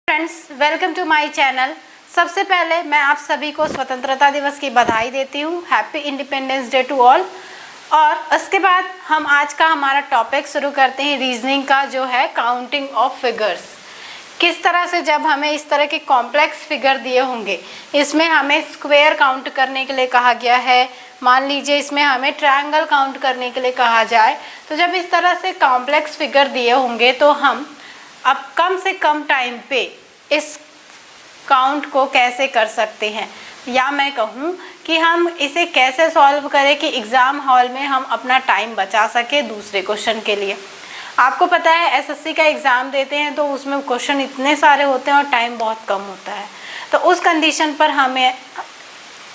Friends, welcome to my channel. सबसे पहले मैं आप सभी को स्वतंत्रता दिवस की बधाई देती हूँ। Happy Independence Day to all. और उसके बाद हम आज का हमारा टॉपिक शुरू करते हैं रीजनिंग का, जो है काउंटिंग ऑफ फिगर्स। किस तरह से जब हमें इस तरह के कॉम्प्लेक्स फिगर दिए होंगे, इसमें हमें स्क्वायर काउंट करने के लिए कहा गया है, मान लीजिए इसमें हमें ट्रायंगल काउंट करने के लिए कहा जाए, तो जब इस तरह से कॉम्प्लेक्स फिगर दिए होंगे तो हम अब कम से कम टाइम पे इस काउंट को कैसे कर सकते हैं, या मैं कहूँ कि हम इसे कैसे सॉल्व करें कि एग्ज़ाम हॉल में हम अपना टाइम बचा सके दूसरे क्वेश्चन के लिए। आपको पता है एसएससी का एग्ज़ाम देते हैं तो उसमें क्वेश्चन इतने सारे होते हैं और टाइम बहुत कम होता है, तो उस कंडीशन पर हमें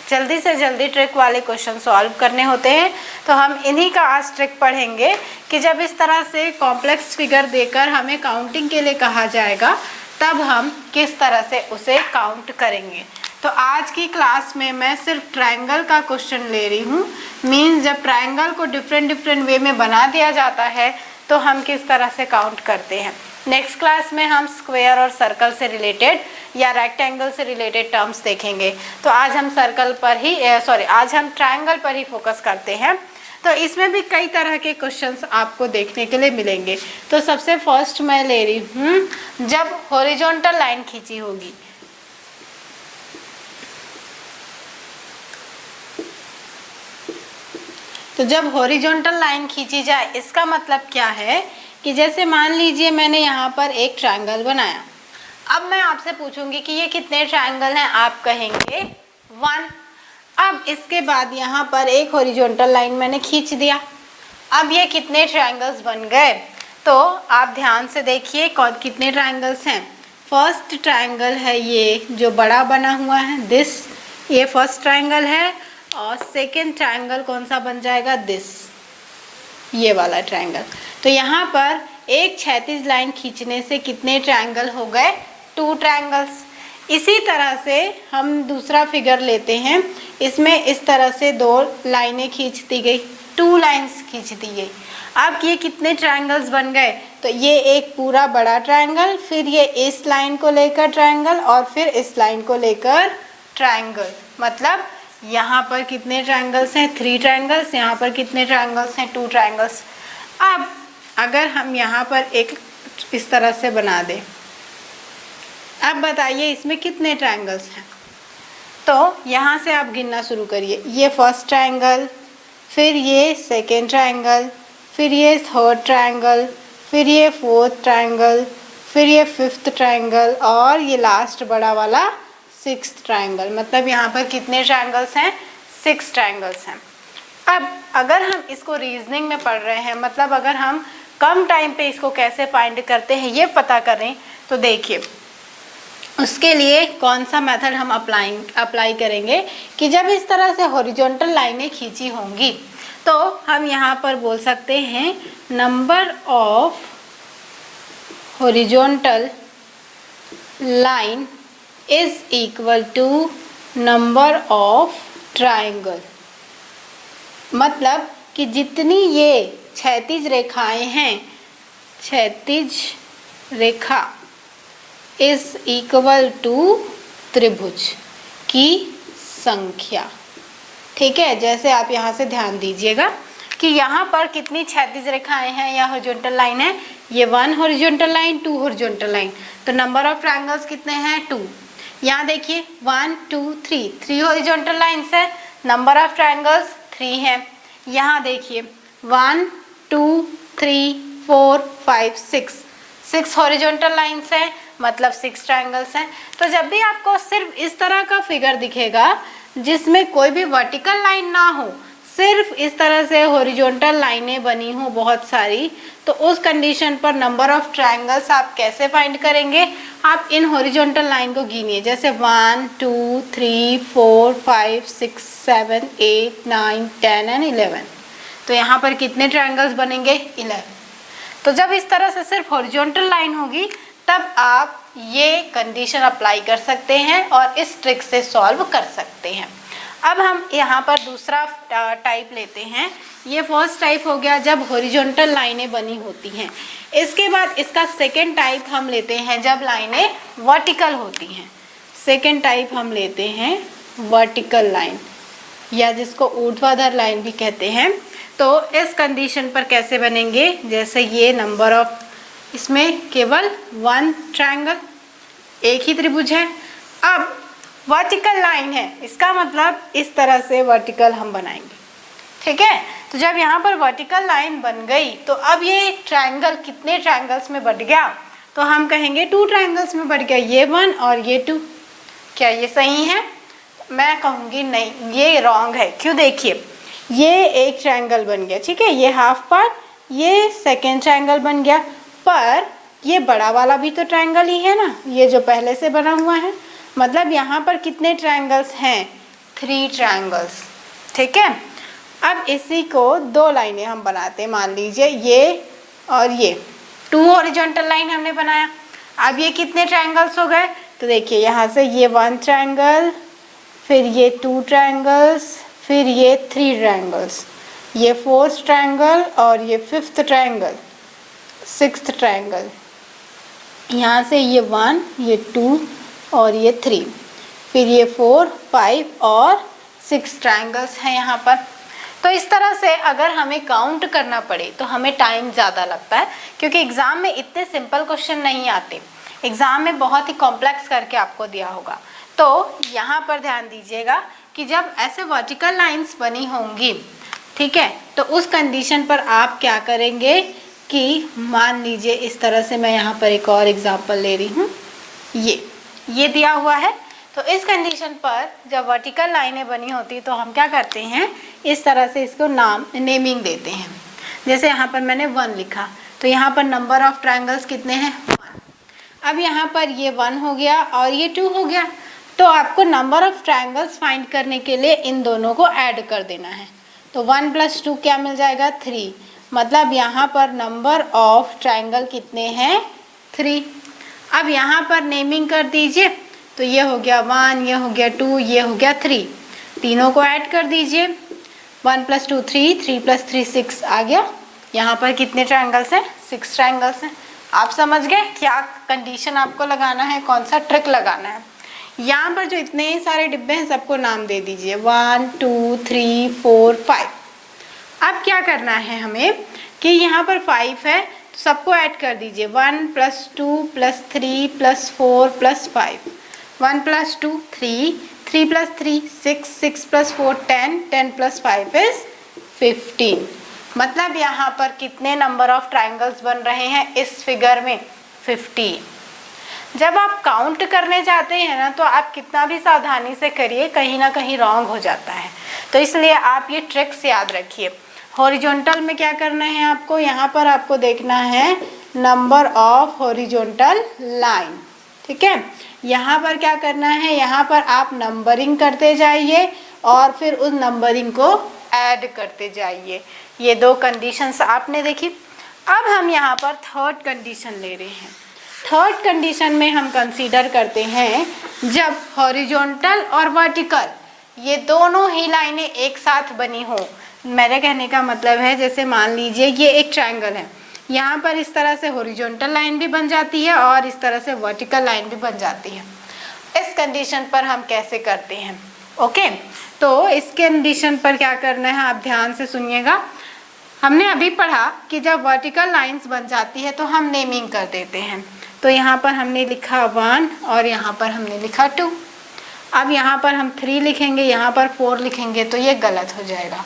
जल्दी से जल्दी ट्रिक वाले क्वेश्चन सॉल्व करने होते हैं। तो हम इन्हीं का आज ट्रिक पढ़ेंगे कि जब इस तरह से कॉम्प्लेक्स फिगर देकर हमें काउंटिंग के लिए कहा जाएगा तब हम किस तरह से उसे काउंट करेंगे। तो आज की क्लास में मैं सिर्फ ट्रायंगल का क्वेश्चन ले रही हूँ। मीन्स जब ट्रायंगल को डिफरेंट वे में बना दिया जाता है तो हम किस तरह से काउंट करते हैं। नेक्स्ट क्लास में हम स्क्वायर और सर्कल से रिलेटेड या रेक्टेंगल से रिलेटेड टर्म्स देखेंगे। तो आज हम सर्कल पर ही आज हम ट्रायंगल पर ही फोकस करते हैं। तो इसमें भी कई तरह के क्वेश्चंस आपको देखने के लिए मिलेंगे। तो सबसे फर्स्ट मैं ले रही हूँ जब हॉरिजॉन्टल लाइन खींची होगी। तो जब हॉरिजॉन्टल लाइन खींची जाए इसका मतलब क्या है कि जैसे मान लीजिए मैंने यहाँ पर एक ट्रायंगल बनाया। अब मैं आपसे पूछूंगी कि ये कितने ट्रायंगल हैं, आप कहेंगे 1। अब इसके बाद यहाँ पर एक हॉरिजॉन्टल लाइन मैंने खींच दिया। अब ये कितने ट्रायंगल्स बन गए, तो आप ध्यान से देखिए कितने ट्रायंगल्स हैं। फर्स्ट ट्रायंगल है ये जो बड़ा बना हुआ है, दिस, ये फर्स्ट ट्रायंगल है। और सेकेंड ट्रायंगल कौन सा बन जाएगा, दिस, ये वाला ट्रायंगल। तो यहाँ पर एक क्षैतिज लाइन खींचने से कितने ट्रायंगल हो गए, 2 ट्रायंगल्स। इसी तरह से हम दूसरा फिगर लेते हैं। इसमें इस तरह से 2 लाइनें खींच दी गई, 2 लाइन्स खींच दी गई। अब ये कितने ट्रायंगल्स बन गए, तो ये एक पूरा बड़ा ट्रायंगल, फिर ये इस लाइन को लेकर ट्रायंगल और फिर इस लाइन को लेकर ट्रायंगल। मतलब यहाँ पर कितने ट्रायंगल्स हैं, 3 ट्रायंगल्स। यहाँ पर कितने ट्रायंगल्स हैं, 2 ट्रायंगल्स। अब अगर हम यहाँ पर एक इस तरह से बना दें, अब बताइए इसमें कितने ट्रायंगल्स हैं। तो यहाँ से आप गिनना शुरू करिए। ये फर्स्ट ट्रायंगल, फिर ये सेकेंड ट्रायंगल, फिर ये थर्ड ट्रायंगल, फिर ये फोर्थ ट्रायंगल, फिर ये फिफ्थ ट्रायंगल और ये लास्ट बड़ा वाला 6th ट्रायंगल। मतलब यहाँ पर कितने ट्रायंगल्स हैं, 6 ट्रायंगल्स हैं। अब अगर हम इसको रीजनिंग में पढ़ रहे हैं, मतलब अगर हम कम टाइम पे इसको कैसे फाइंड करते हैं ये पता करें, तो देखिए उसके लिए कौन सा मेथड हम अप्लाई करेंगे कि जब इस तरह से हॉरिजॉन्टल लाइनें खींची होंगी तो हम यहाँ पर बोल सकते हैं number of horizontal line is equal to number of triangle. मतलब कि जितनी ये क्षैतिज रेखाएं हैं, क्षैतिज रेखा इज इक्वल टू त्रिभुज की संख्या। ठीक है, जैसे आप यहाँ से ध्यान दीजिएगा कि यहाँ पर कितनी क्षैतिज रेखाएं हैं या हॉरिजॉन्टल लाइन है, ये 1 हॉरिजॉन्टल लाइन, 2 हॉरिजॉन्टल लाइन। तो नंबर ऑफ ट्रायंगल्स कितने हैं, 2। यहाँ देखिए 1 2 3 हॉरिजॉन्टल लाइन्स है, नंबर ऑफ ट्रायंगल्स 3 हैं। यहाँ देखिए 1 2 3 4 5 6 हॉरिजॉन्टल लाइन्स हैं, मतलब 6 ट्रायंगल्स हैं। तो जब भी आपको सिर्फ इस तरह का फिगर दिखेगा जिसमें कोई भी वर्टिकल लाइन ना हो, सिर्फ इस तरह से हॉरिजॉन्टल लाइनें बनी हो बहुत सारी, तो उस कंडीशन पर नंबर ऑफ ट्रायंगल्स आप कैसे फाइंड करेंगे, आप इन हॉरिजॉन्टल लाइन को गिनिए। जैसे 1 2 3 4 5 6 7 8 9 10 एंड 11। तो यहाँ पर कितने ट्रायंगल्स बनेंगे, 11। तो जब इस तरह से सिर्फ हॉरिजॉन्टल लाइन होगी तब आप ये कंडीशन अप्लाई कर सकते हैं और इस ट्रिक से सॉल्व कर सकते हैं। अब हम यहाँ पर दूसरा टाइप लेते हैं। ये फर्स्ट टाइप हो गया जब हॉरिजॉन्टल लाइनें बनी होती हैं। इसके बाद इसका सेकंड टाइप हम लेते हैं जब लाइनें वर्टिकल होती हैं। सेकंड टाइप हम लेते हैं वर्टिकल लाइन, या जिसको ऊर्ध्वाधर लाइन भी कहते हैं। तो इस कंडीशन पर कैसे बनेंगे, जैसे ये नंबर ऑफ, इसमें केवल वन ट्रायंगल, एक ही त्रिभुज है। अब वर्टिकल लाइन है, इसका मतलब इस तरह से वर्टिकल हम बनाएंगे, ठीक है। तो जब यहाँ पर वर्टिकल लाइन बन गई तो अब ये ट्रायंगल कितने ट्रायंगल्स में बढ़ गया, तो हम कहेंगे 2 ट्रायंगल्स में बढ़ गया, ये 1 और ये 2। क्या ये सही है? मैं कहूँगी नहीं, ये रॉन्ग है। क्यों? देखिए, ये एक ट्रायंगल बन गया, ठीक है, ये हाफ पार्ट, ये सेकेंड ट्रायंगल बन गया, पर ये बड़ा वाला भी तो ट्रायंगल ही है ना, ये जो पहले से बना हुआ है। मतलब यहाँ पर कितने ट्रायंगल्स हैं? 3 ट्रायंगल्स, ठीक है। अब इसी को 2 लाइनें हम बनाते हैं। मान लीजिए ये और ये 2 हॉरिजॉन्टल लाइन हमने बनाया। अब ये कितने ट्रायंगल्स हो गए? तो देखिए, यहाँ से ये 1 ट्रायंगल, फिर ये 2 ट्रायंगल्स, फिर ये 3 ट्रायंगल्स, ये 4th ट्रायंगल और ये 5th ट्रायंगल, 6th ट्रायंगल, यहाँ से ये 1, ये 2 और ये 3, फिर ये 4, 5 और 6 ट्रायंगल्स हैं यहाँ पर। तो इस तरह से अगर हमें काउंट करना पड़े तो हमें टाइम ज़्यादा लगता है, क्योंकि एग्ज़ाम में इतने सिंपल क्वेश्चन नहीं आते, एग्ज़ाम में बहुत ही कॉम्प्लेक्स करके आपको दिया होगा। तो यहाँ पर ध्यान दीजिएगा कि जब ऐसे वर्टिकल लाइंस बनी होंगी, ठीक है, तो उस कंडीशन पर आप क्या करेंगे कि मान लीजिए इस तरह से, मैं यहाँ पर एक और एग्जांपल ले रही हूँ, ये दिया हुआ है। तो इस कंडीशन पर जब वर्टिकल लाइनें बनी होती तो हम क्या करते हैं, इस तरह से इसको नेमिंग देते हैं। जैसे यहाँ पर मैंने 1 लिखा, तो यहाँ पर नंबर ऑफ ट्रायंगल्स कितने हैं? 1। अब यहाँ पर ये 1 हो गया और ये 2 हो गया, तो आपको नंबर ऑफ ट्रायंगल्स फाइंड करने के लिए इन दोनों को ऐड कर देना है। तो 1 + 2 क्या मिल जाएगा? 3। मतलब यहाँ पर नंबर ऑफ ट्रायंगल कितने हैं? 3। अब यहाँ पर नेमिंग कर दीजिए, तो ये हो गया 1, ये हो गया 2, ये हो गया 3, तीनों को ऐड कर दीजिए। 1 + 2 3, 3 + 3 6 आ गया। यहाँ पर कितने ट्रायंगल्स हैं? 6 ट्रायंगल्स हैं। आप समझ गए क्या कंडीशन आपको लगाना है, कौन सा ट्रिक लगाना है। यहाँ पर जो इतने सारे डिब्बे हैं सबको नाम दे दीजिए, 1 2 3 4 5। अब क्या करना है हमें कि यहाँ पर 5 है तो सबको ऐड कर दीजिए, 1 + 2 + 3 + 4 + 5, 1 + 2 3, 3 + 3 6, 6 + 4 10, 10 + 5 is 15। मतलब यहाँ पर कितने नंबर ऑफ ट्रायंगल्स बन रहे हैं इस फिगर में? 15। जब आप काउंट करने जाते हैं ना, तो आप कितना भी सावधानी से करिए, कहीं ना कहीं रॉन्ग हो जाता है। तो इसलिए आप ये ट्रिक्स याद रखिए। हॉरिजॉन्टल में क्या करना है आपको, यहाँ पर आपको देखना है नंबर ऑफ हॉरिजॉन्टल लाइन, ठीक है। यहाँ पर क्या करना है, यहाँ पर आप नंबरिंग करते जाइए और फिर उस नंबरिंग को ऐड करते जाइए। ये 2 कंडीशंस आपने देखी। अब हम यहाँ पर थर्ड कंडीशन ले रहे हैं। थर्ड कंडीशन में हम कंसीडर करते हैं जब हॉरिजॉन्टल और वर्टिकल ये दोनों ही लाइनें एक साथ बनी हो। मेरे कहने का मतलब है, जैसे मान लीजिए ये एक ट्रायंगल है, यहाँ पर इस तरह से हॉरिजॉन्टल लाइन भी बन जाती है और इस तरह से वर्टिकल लाइन भी बन जाती है। इस कंडीशन पर हम कैसे करते हैं? ओके, तो इस कंडीशन पर क्या करना है आप ध्यान से सुनिएगा। हमने अभी पढ़ा कि जब वर्टिकल लाइंस बन जाती है तो हम नेमिंग कर देते हैं। तो यहाँ पर हमने लिखा 1 और यहाँ पर हमने लिखा 2। अब यहाँ पर हम 3 लिखेंगे, यहाँ पर 4 लिखेंगे, तो ये गलत हो जाएगा।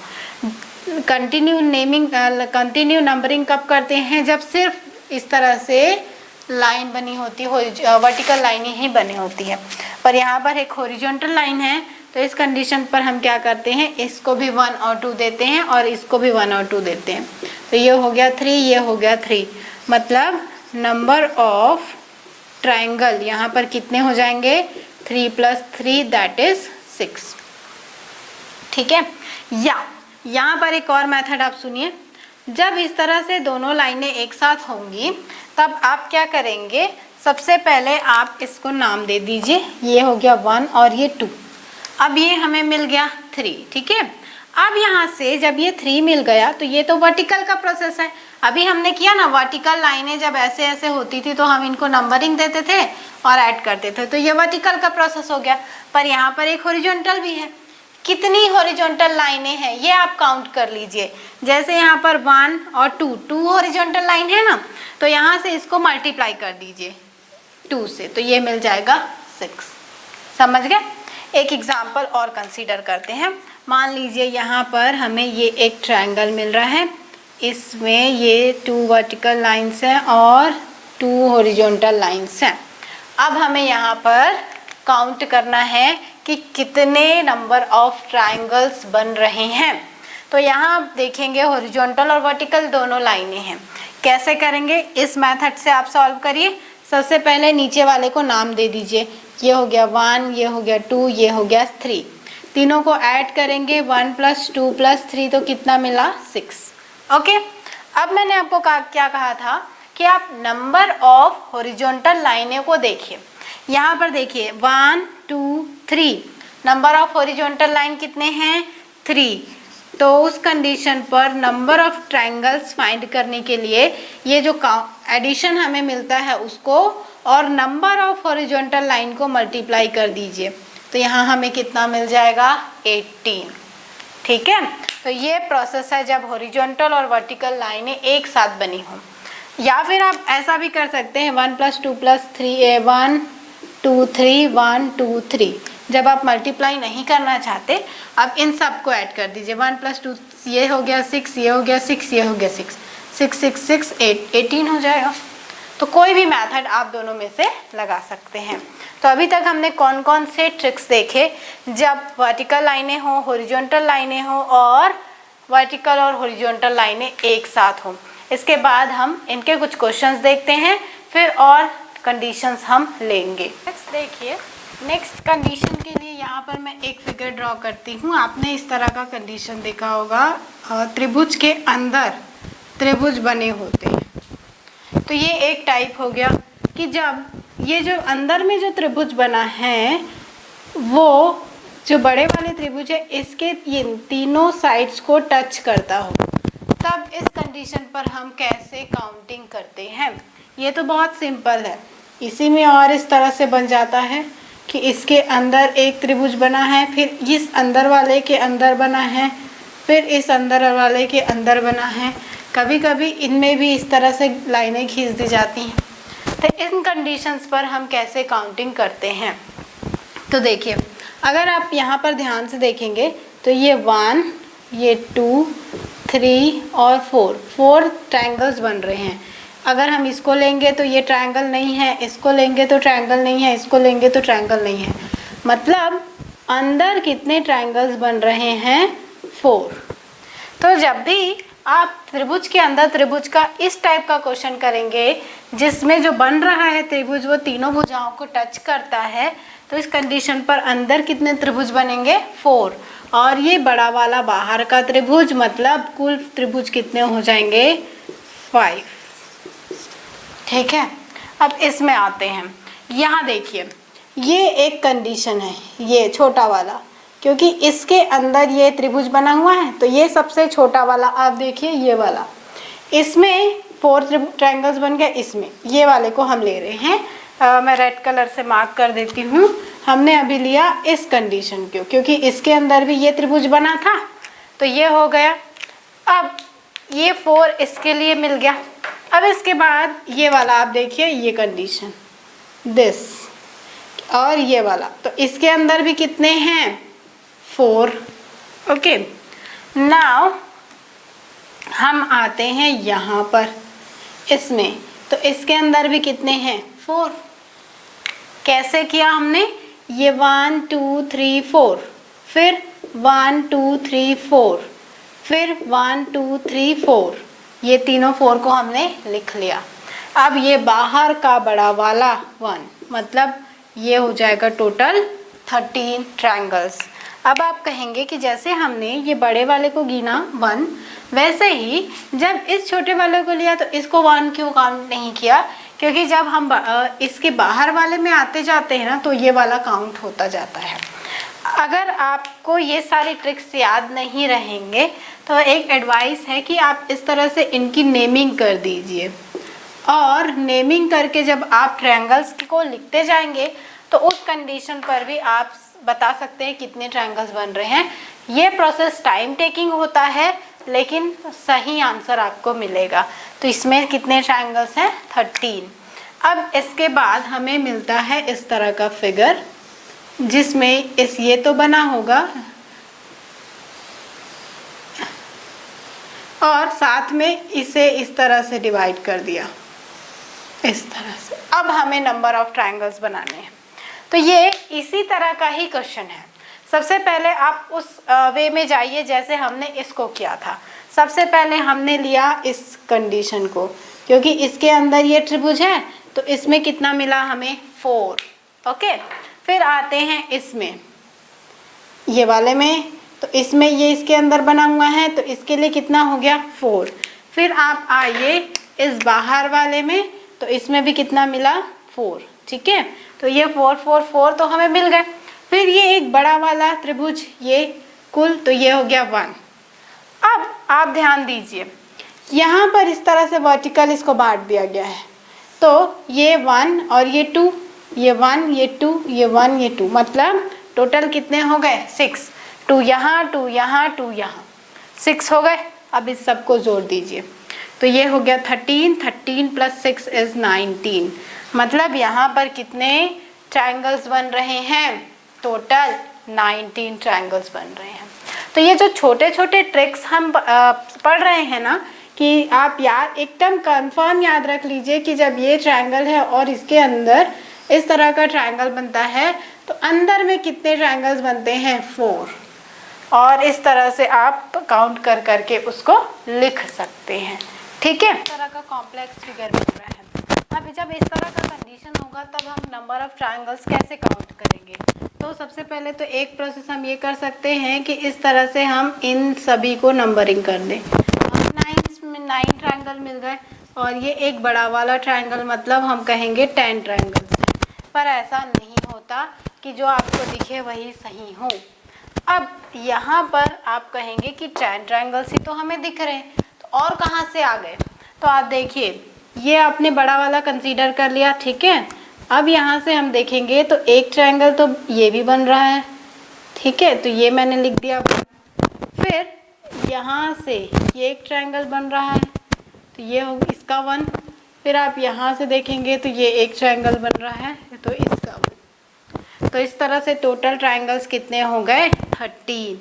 कंटिन्यू नंबरिंग कब करते हैं? जब सिर्फ इस तरह से लाइन बनी होती है, वर्टिकल लाइन ही बनी होती है। पर यहाँ पर एक हॉरिजॉन्टल लाइन है, तो इस कंडीशन पर हम क्या करते हैं, इसको भी 1 और 2 देते हैं और इसको भी 1 और 2 देते हैं। तो ये हो गया 3, ये हो गया 3। मतलब नंबर ऑफ ट्रायंगल यहाँ पर कितने हो जाएंगे? 3 + 3 दैट इज 6, ठीक है। या यहाँ पर एक और मेथड आप सुनिए। जब इस तरह से दोनों लाइनें एक साथ होंगी तब आप क्या करेंगे, सबसे पहले आप इसको नाम दे दीजिए। ये हो गया 1 और ये 2। अब ये हमें मिल गया 3, ठीक है। अब यहाँ से जब ये 3 मिल गया तो ये तो वर्टिकल का प्रोसेस है। अभी हमने किया ना, वर्टिकल लाइनें जब ऐसे ऐसे होती थी तो हम इनको नंबरिंग देते थे और ऐड करते थे, तो ये वर्टिकल का प्रोसेस हो गया। पर यहाँ पर एक हॉरिजॉन्टल भी है। कितनी हॉरिजॉन्टल लाइनें हैं ये आप काउंट कर लीजिए। जैसे यहाँ पर 1 और 2 हॉरिजॉन्टल लाइन है ना, तो यहाँ से इसको मल्टीप्लाई कर दीजिए 2 से, तो ये मिल जाएगा 6। समझ गए। एक एग्जाम्पल और कंसीडर करते हैं। मान लीजिए यहाँ पर हमें ये एक ट्रायंगल मिल रहा है, इसमें ये 2 वर्टिकल लाइंस हैं और 2 हॉरिजॉन्टल लाइंस हैं। अब हमें यहाँ पर काउंट करना है कि कितने नंबर ऑफ ट्रायंगल्स बन रहे हैं। तो यहाँ आप देखेंगे हॉरिजॉन्टल और वर्टिकल दोनों लाइनें हैं। कैसे करेंगे, इस मेथड से आप सॉल्व करिए। सबसे पहले नीचे वाले को नाम दे दीजिए। ये हो गया 1, ये हो गया 2, ये हो गया 3। तीनों को ऐड करेंगे 1 + 2 + 3 तो कितना मिला 6। ओके। अब मैंने आपको क्या कहा था कि आप नंबर ऑफ हॉरिजॉन्टल लाइनें को देखिए। यहाँ पर देखिए 1 2 3 नंबर ऑफ हॉरिजॉन्टल लाइन कितने हैं 3। तो उस कंडीशन पर नंबर ऑफ ट्रायंगल्स फाइंड करने के लिए ये जो एडिशन हमें मिलता है उसको और नंबर ऑफ हॉरिजॉन्टल लाइन को मल्टीप्लाई कर दीजिए, तो यहाँ हमें कितना मिल जाएगा 18। ठीक है। तो ये प्रोसेस है जब हॉरिजॉन्टल और वर्टिकल लाइनें एक साथ बनी हों। या फिर आप ऐसा भी कर सकते हैं 1 + 2 + 3 1 2 3 1 2 3। जब आप मल्टीप्लाई नहीं करना चाहते, अब इन सब को ऐड कर दीजिए। 1 + 2 ये हो गया 6, ये हो गया 6, ये हो गया 6, 6 6 6 8 18 हो जाएगा। तो कोई भी मेथड आप दोनों में से लगा सकते हैं। तो अभी तक हमने कौन कौन से ट्रिक्स देखे, जब वर्टिकल लाइनें हों, हॉरिजॉन्टल लाइनें हों और वर्टिकल और हॉरिजॉन्टल लाइनें एक साथ हों। इसके बाद हम इनके कुछ क्वेश्चंस देखते हैं, फिर और कंडीशंस हम लेंगे। नेक्स्ट देखिए, नेक्स्ट कंडीशन के लिए यहाँ पर मैं एक फिगर ड्रॉ करती हूँ। आपने इस तरह का कंडीशन देखा होगा, त्रिभुज के अंदर त्रिभुज बने होते हैं। तो ये एक टाइप हो गया कि जब ये जो अंदर में जो त्रिभुज बना है वो जो बड़े वाले त्रिभुज है इसके ये तीनों साइड्स को टच करता हो, तब इस कंडीशन पर हम कैसे काउंटिंग करते हैं। ये तो बहुत सिंपल है, इसी में और इस तरह से बन जाता है कि इसके अंदर एक त्रिभुज बना है, फिर इस अंदर वाले के अंदर बना है, फिर इस अंदर वाले के अंदर बना है। कभी कभी इनमें भी इस तरह से लाइनें खींच दी जाती हैं। तो इन कंडीशंस पर हम कैसे काउंटिंग करते हैं, तो देखिए अगर आप यहाँ पर ध्यान से देखेंगे तो ये 1, ये 2, 3 और 4 ट्रायंगल्स बन रहे हैं। अगर हम इसको लेंगे तो ये ट्रायंगल नहीं है, इसको लेंगे तो ट्रायंगल नहीं है, इसको लेंगे तो ट्रायंगल नहीं है। मतलब अंदर कितने ट्रायंगल्स बन रहे हैं 4। तो जब भी आप त्रिभुज के अंदर त्रिभुज का इस टाइप का क्वेश्चन करेंगे जिसमें जो बन रहा है त्रिभुज वो तीनों भुजाओं को टच करता है, तो इस कंडीशन पर अंदर कितने त्रिभुज बनेंगे 4, और ये बड़ा वाला बाहर का त्रिभुज, मतलब कुल त्रिभुज कितने हो जाएंगे 5। ठीक है। अब इसमें आते हैं। यहाँ देखिए ये एक कंडीशन है, ये छोटा वाला, क्योंकि इसके अंदर ये त्रिभुज बना हुआ है तो ये सबसे छोटा वाला, आप देखिए ये वाला, इसमें 4 ट्रायंगल्स बन गए, इसमें ये वाले को हम ले रहे हैं। मैं रेड कलर से मार्क कर देती हूँ। हमने अभी लिया इस कंडीशन को, क्योंकि इसके अंदर भी ये त्रिभुज बना था तो ये हो गया। अब ये 4 इसके लिए मिल गया। अब इसके बाद ये वाला आप देखिए, ये कंडीशन दिस और ये वाला, तो इसके अंदर भी कितने हैं 4। ओके। नाउ हम आते हैं यहाँ पर इसमें, तो इसके अंदर भी कितने हैं 4। कैसे किया हमने, ये 1 2 3 4, फिर 1 2 3 4, फिर 1 2 3 4, ये तीनों 4 को हमने लिख लिया। अब ये बाहर का बड़ा वाला 1, मतलब ये हो जाएगा टोटल 13 ट्रायंगल्स। अब आप कहेंगे कि जैसे हमने ये बड़े वाले को गिना 1, वैसे ही जब इस छोटे वाले को लिया तो इसको 1 क्यों काउंट नहीं किया, क्योंकि जब हम इसके बाहर वाले में आते जाते हैं ना तो ये वाला काउंट होता जाता है। अगर आपको ये सारी ट्रिक्स याद नहीं रहेंगे तो एक एडवाइस है कि आप इस तरह से इनकी नेमिंग कर दीजिए, और नेमिंग करके जब आप ट्रायंगल्स को लिखते जाएंगे तो उस कंडीशन पर भी आप बता सकते हैं कितने ट्रायंगल्स बन रहे हैं। ये प्रोसेस टाइम टेकिंग होता है लेकिन सही आंसर आपको मिलेगा। तो इसमें कितने ट्रायंगल्स हैं? 13। अब इसके बाद हमें मिलता है इस तरह का फिगर जिसमें इस ये तो बना होगा और साथ में इसे इस तरह से डिवाइड कर दिया, इस तरह से। अब हमें नंबर ऑफ ट्रायंगल्स बनाने हैं। तो ये इसी तरह का ही क्वेश्चन है। सबसे पहले आप उस वे में जाइए जैसे हमने इसको किया था। सबसे पहले हमने लिया इस कंडीशन को, क्योंकि इसके अंदर ये त्रिभुज है तो इसमें कितना मिला हमें? 4। ओके, फिर आते हैं इसमें, ये वाले में, तो इसमें ये इसके अंदर बना हुआ है तो इसके लिए कितना हो गया? 4। फिर आप आइए इस बाहर वाले में, तो इसमें भी कितना मिला? 4। ठीक है, तो ये 4 4 4 तो हमें मिल गए। फिर ये एक बड़ा वाला त्रिभुज, ये कुल, तो ये हो गया 1। अब आप ध्यान दीजिए, यहाँ पर इस तरह से वर्टिकल इसको बांट दिया गया है, तो ये 1 और ये 2, ये 1 ये 2 ये 1 ये 2, मतलब टोटल कितने हो गए? 6। 2 यहाँ 2 यहाँ 2 यहाँ, 6 हो गए। अब इस सबको जोड़ दीजिए, तो ये हो गया 13। 13 + 6 = 19। मतलब यहाँ पर कितने ट्रायंगल्स बन रहे हैं? टोटल 19 ट्रायंगल्स बन रहे हैं। तो ये जो छोटे छोटे ट्रिक्स हम पढ़ रहे हैं ना, कि आप याद एकदम कंफर्म याद रख लीजिए कि जब ये ट्रायंगल है और इसके अंदर इस तरह का ट्रायंगल बनता है तो अंदर में कितने ट्रायंगल्स बनते हैं? 4। और इस तरह से आप काउंट कर करके उसको लिख सकते हैं। ठीक है, इस तरह का कॉम्प्लेक्स फिगर बन रहा है। अब जब इस तरह का कंडीशन होगा तब हम नंबर ऑफ ट्रायंगल्स कैसे काउंट करेंगे? तो सबसे पहले तो एक प्रोसेस हम ये कर सकते हैं कि इस तरह से हम इन सभी को नंबरिंग कर दें। हमें 9 ट्रायंगल मिल गए और ये एक बड़ा वाला ट्रायंगल, मतलब हम कहेंगे 10 ट्रायंगल्स हैं। पर ऐसा नहीं होता कि जो आपको दिखे वही सही हो। अब यहाँ पर आप कहेंगे कि 10 ट्रायंगल्स ही तो हमें दिख रहे हैं, तो और कहाँ से आ गए? तो आप देखिए, ये आपने बड़ा वाला कंसीडर कर लिया। ठीक है, अब यहाँ से हम देखेंगे तो एक ट्रायंगल तो ये भी बन रहा है। ठीक है, तो ये मैंने लिख दिया। फिर यहाँ से ये एक ट्रायंगल बन रहा है तो ये हो इसका 1। फिर आप यहाँ से देखेंगे तो ये एक ट्रायंगल बन रहा है तो इसका 1। तो इस तरह से टोटल ट्रायंगल्स कितने हो गए? 13।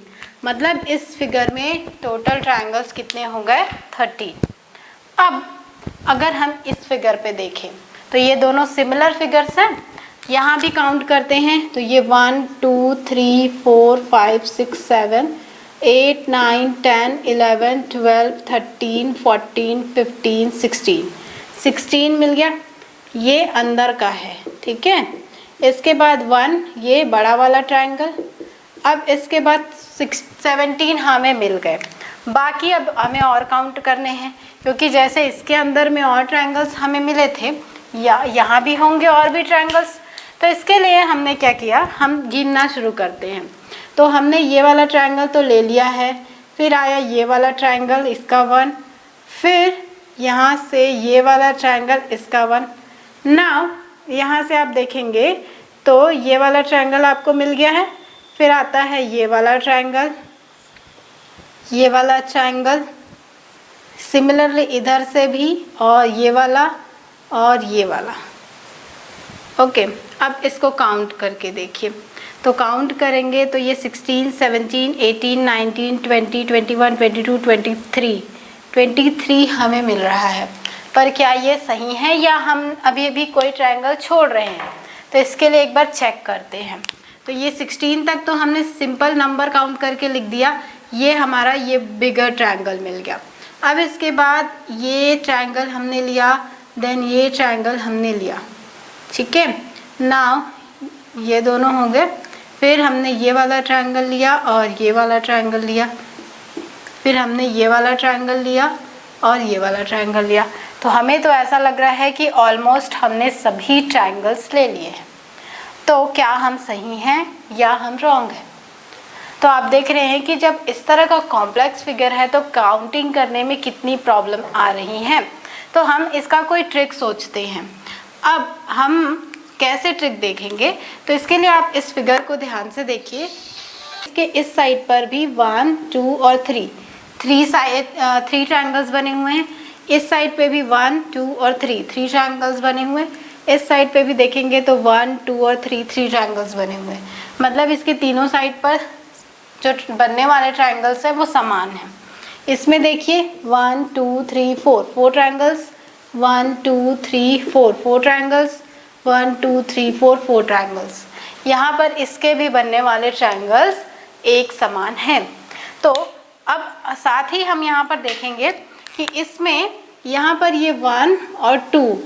मतलब इस फिगर में टोटल ट्रायंगल्स कितने हो गए? 13। अब अगर हम इस फिगर पे देखें तो ये दोनों सिमिलर फिगर्स हैं। यहाँ भी काउंट करते हैं तो ये 1 2 3 4 5 6 7 8 9 10 11 12 13 14 15 16 16 मिल गया। ये अंदर का है। ठीक है, इसके बाद 1 ये बड़ा वाला ट्रायंगल। अब इसके बाद 17 हमें मिल गए। बाकी अब हमें और काउंट करने हैं, क्योंकि जैसे इसके अंदर में और ट्रायंगल्स हमें मिले थे, या यहाँ भी होंगे और भी ट्रायंगल्स। तो इसके लिए हमने क्या किया, हम गिनना शुरू करते हैं। तो हमने ये वाला ट्रायंगल तो ले लिया है, फिर आया ये वाला ट्रायंगल, इसका 1, फिर यहाँ से ये वाला ट्रायंगल, इसका 1। नाउ यहाँ से आप देखेंगे तो ये वाला ट्रायंगल आपको मिल गया है। फिर आता है ये वाला ट्रायंगल, ये वाला ट्रायंगल, सिमिलरली इधर से भी, और ये वाला और ये वाला। ओके, अब इसको काउंट करके देखिए। तो काउंट करेंगे तो ये 16 17 18 19 20 21 22 23 हमें मिल रहा है। पर क्या ये सही है या हम अभी अभी कोई ट्रायंगल छोड़ रहे हैं? तो इसके लिए एक बार चेक करते हैं। तो ये 16 तक तो हमने सिंपल नंबर काउंट करके लिख दिया। ये हमारा ये बिगर ट्रायंगल मिल गया। अब इसके बाद ये ट्रायंगल हमने लिया, देन ये ट्रायंगल हमने लिया। ठीक है, नाउ ये दोनों हो गए। फिर हमने ये वाला ट्रायंगल लिया और ये वाला ट्रायंगल लिया। फिर हमने ये वाला ट्रायंगल लिया और ये वाला ट्रायंगल लिया। तो हमें तो ऐसा लग रहा है कि ऑलमोस्ट हमने सभी ट्रायंगल्स ले लिए हैं। तो क्या हम सही हैं या हम रॉन्ग हैं? तो आप देख रहे हैं कि जब इस तरह का कॉम्प्लेक्स फिगर है तो काउंटिंग करने में कितनी प्रॉब्लम आ रही है। तो हम इसका कोई ट्रिक सोचते हैं। अब हम कैसे ट्रिक देखेंगे, तो इसके लिए आप इस फिगर को ध्यान से देखिए। इसके इस साइड पर भी 1, 2 और 3 ट्रायंगल्स बने हुए हैं। इस साइड पे भी 1, 2 और 3 ट्रायंगल्स बने हुए हैं। इस साइड पे भी देखेंगे तो 1, 2 और 3 ट्रायंगल्स बने हुए हैं। मतलब इसके तीनों साइड पर जो बनने वाले ट्रायंगल्स हैं वो समान हैं। इसमें देखिए 1, 2, 3, 4 ट्रायंगल्स, 1, 2, 3, 4 ट्रायंगल्स, 1, 2, 3, 4 ट्रायंगल्स। यहाँ पर इसके भी बनने वाले ट्रायंगल्स एक समान हैं। तो अब साथ ही हम यहाँ पर देखेंगे कि इसमें यहाँ पर ये 1 और 2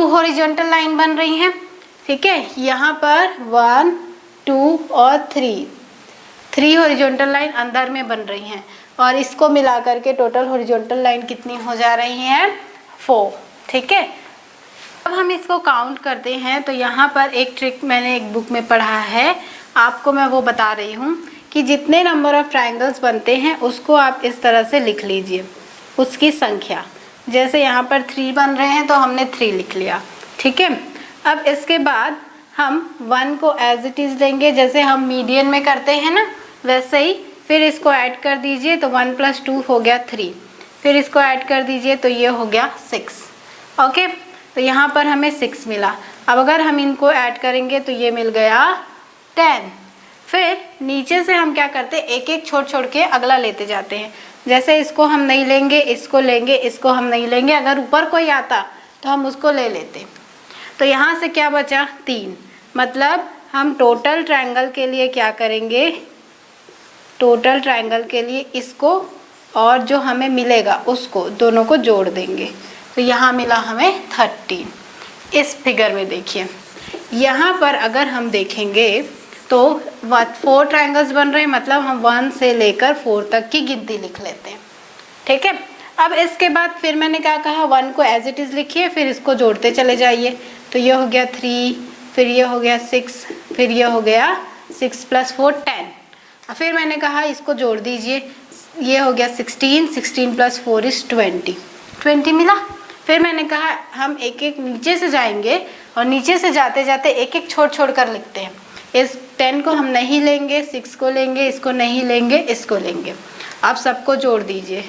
हॉरिजॉन्टल लाइन बन रही हैं, ठीक है। यहाँ पर 1, 2 और 3 हॉरिजॉन्टल लाइन अंदर में बन रही हैं और इसको मिला करके टोटल हॉरिजॉन्टल लाइन कितनी हो जा रही हैं, 4, ठीक है। अब हम इसको काउंट करते हैं। तो यहाँ पर एक ट्रिक मैंने एक बुक में पढ़ा है, आपको मैं वो बता रही हूँ कि जितने नंबर ऑफ ट्रायंगल्स बनते हैं उसको आप इस तरह से लिख लीजिए, उसकी संख्या। जैसे यहाँ पर 3 बन रहे हैं तो हमने 3 लिख लिया, ठीक है। अब इसके बाद हम 1 को एज इट इज़ लेंगे, जैसे हम मीडियन में करते हैं ना वैसे ही। फिर इसको ऐड कर दीजिए तो 1 + 2 हो गया 3। फिर इसको ऐड कर दीजिए तो ये हो गया 6, ओके। तो यहाँ पर हमें 6 मिला। अब अगर हम इनको ऐड करेंगे तो ये मिल गया 10। फिर नीचे से हम क्या करते हैं, एक एक छोड़ के अगला लेते जाते हैं। जैसे इसको हम नहीं लेंगे, इसको लेंगे, इसको हम नहीं लेंगे। अगर ऊपर कोई आता तो हम उसको ले लेते। तो यहाँ से क्या बचा, 3। मतलब हम टोटल ट्रायंगल के लिए क्या करेंगे, टोटल ट्रायंगल के लिए इसको और जो हमें मिलेगा उसको दोनों को जोड़ देंगे। तो यहाँ मिला हमें 13। इस फिगर में देखिए, यहाँ पर अगर हम देखेंगे तो 4 ट्रायंगल्स बन रहे हैं। मतलब हम 1 से लेकर 4 तक की गिनती लिख लेते हैं, ठीक है। अब इसके बाद फिर मैंने क्या कहा, 1 को एज इट इज़ लिखिए, फिर इसको जोड़ते चले जाइए। तो ये हो गया 3, फिर ये हो गया 6, फिर ये हो गया 6 + 4 10। फिर मैंने कहा इसको जोड़ दीजिए, ये हो गया 16, 16 + 4 = 20 मिला। फिर मैंने कहा हम एक एक नीचे से जाएंगे और नीचे से जाते जाते एक एक छोड़ कर लिखते हैं। इस 10 को हम नहीं लेंगे, 6 को लेंगे, इसको नहीं लेंगे, इसको लेंगे। आप सबको जोड़ दीजिए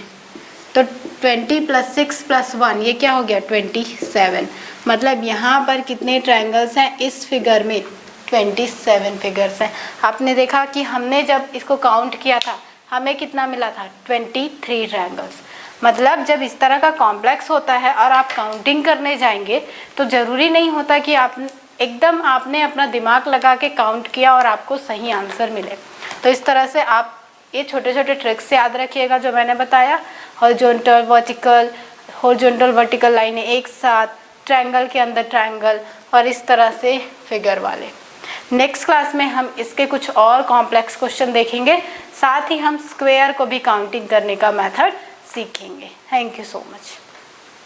तो 20 + 6 + 1 ये क्या हो गया, 27। मतलब यहाँ पर कितने ट्रायंगल्स हैं इस फिगर में, 27 फिगर्स हैं। आपने देखा कि हमने जब इसको काउंट किया था हमें कितना मिला था, 23 ट्रायंगल्स। मतलब जब इस तरह का कॉम्प्लेक्स होता है और आप काउंटिंग करने जाएंगे तो ज़रूरी नहीं होता कि आपने अपना दिमाग लगा के काउंट किया और आपको सही आंसर मिले। तो इस तरह से आप ये छोटे छोटे ट्रिक्स याद रखिएगा जो मैंने बताया। हॉरिजॉन्टल वर्टिकल लाइनें एक साथ, ट्रायंगल के अंदर ट्रायंगल, और इस तरह से फिगर वाले। नेक्स्ट क्लास में हम इसके कुछ और कॉम्प्लेक्स क्वेश्चन देखेंगे, साथ ही हम स्क्वायर को भी काउंटिंग करने का मेथड सीखेंगे। Thank you so much.